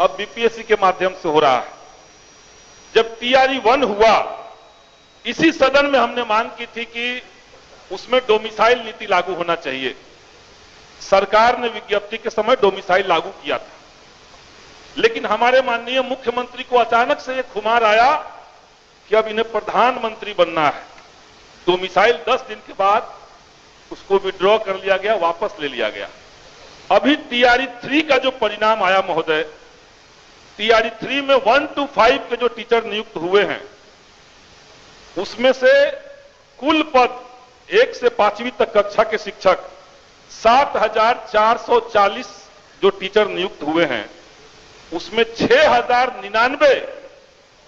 अब बीपीएससी के माध्यम से हो रहा है। जब टीआरई 1 हुआ, इसी सदन में हमने मांग की थी कि उसमें डोमिसाइल नीति लागू होना चाहिए। सरकार ने विज्ञप्ति के समय डोमिसाइल लागू किया था, लेकिन हमारे माननीय मुख्यमंत्री को अचानक से एक खुमार आया कि अब इन्हें प्रधानमंत्री बनना है। डोमिसाइल 10 दिन के बाद उसको विड्रॉ कर लिया गया, वापस ले लिया गया। अभी टीआरई 3 का जो परिणाम आया महोदय, टीआरई 3 में 1 to 5 के जो टीचर नियुक्त हुए हैं, उसमें से कुल पद 1 से 5वीं तक कक्षा के शिक्षक 7,440 जो टीचर नियुक्त हुए हैं, उसमें 6,099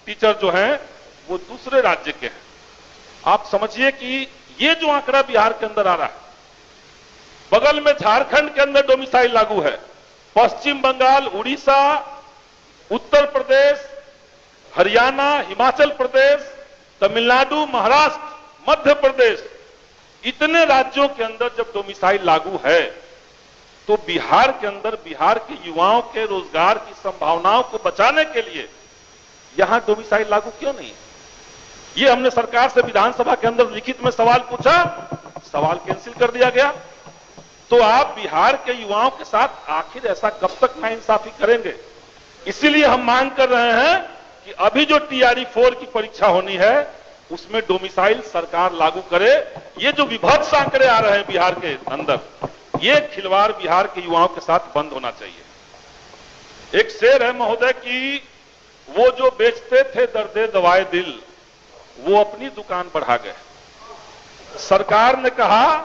टीचर जो हैं वो दूसरे राज्य के हैं। आप समझिए कि ये जो आंकड़ा बिहार के अंदर आ रहा है, बगल में झारखंड के अंदर डोमिसाइल लागू है, पश्चिम बंगाल, उड़ीसा, उत्तर प्रदेश, हरियाणा, हिमाचल प्रदेश, तमिलनाडु, महाराष्ट्र, मध्य प्रदेश, इतने राज्यों के अंदर जब डोमिसाइल लागू है, तो बिहार के अंदर बिहार के युवाओं के रोजगार की संभावनाओं को बचाने के लिए यहां डोमिसाइल लागू क्यों नहीं है? ये हमने सरकार से विधानसभा के अंदर लिखित में सवाल पूछा, सवाल कैंसिल कर दिया गया। तो आप बिहार के युवाओं के साथ आखिर ऐसा कब तक नाइंसाफी करेंगे? इसीलिए हम मांग कर रहे हैं कि अभी जो टीआरई 4 की परीक्षा होनी है, उसमें डोमिसाइल सरकार लागू करे। ये जो विभत्स आंकड़े आ रहे हैं बिहार के अंदर, ये खिलवाड़ बिहार के युवाओं के साथ बंद होना चाहिए। एक शेर है महोदय कि वो जो बेचते थे दर्दे दवाए दिल, वो अपनी दुकान बढ़ा गए। सरकार ने कहा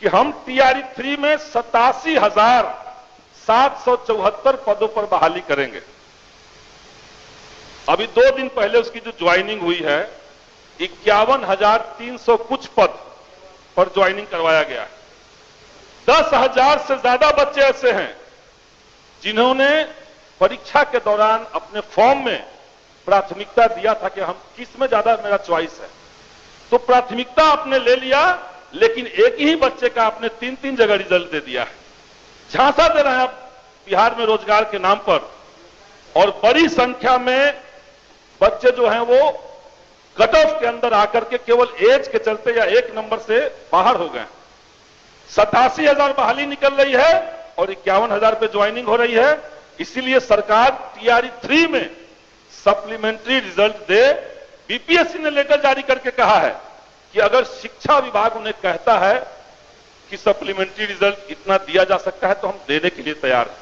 कि हम टीआरई 3 में 87,774 पदों पर बहाली करेंगे। अभी 2 दिन पहले उसकी जो ज्वाइनिंग हुई है, 51,300 कुछ पद पर ज्वाइनिंग करवाया गया है। 10,000 से ज्यादा बच्चे ऐसे हैं जिन्होंने परीक्षा के दौरान अपने फॉर्म में प्राथमिकता दिया था कि हम किस में ज्यादा मेरा चॉइस है, तो प्राथमिकता आपने ले लिया, लेकिन एक ही बच्चे का आपने 3-3 जगह रिजल्ट दे दिया है। झांसा दे रहे हैं आप बिहार में रोजगार के नाम पर, और बड़ी संख्या में बच्चे जो हैं वो कट ऑफ के अंदर आकर के केवल एज के चलते या 1 नंबर से बाहर हो गए। 87,000 बहाली निकल रही है और 51,000 पे ज्वाइनिंग हो रही है। इसीलिए सरकार टीआरई 3 में सप्लीमेंट्री रिजल्ट दे। बीपीएससी ने लेटर जारी करके कहा है कि अगर शिक्षा विभाग उन्हें कहता है कि सप्लीमेंट्री रिजल्ट इतना दिया जा सकता है, तो हम देने के लिए तैयार हैं।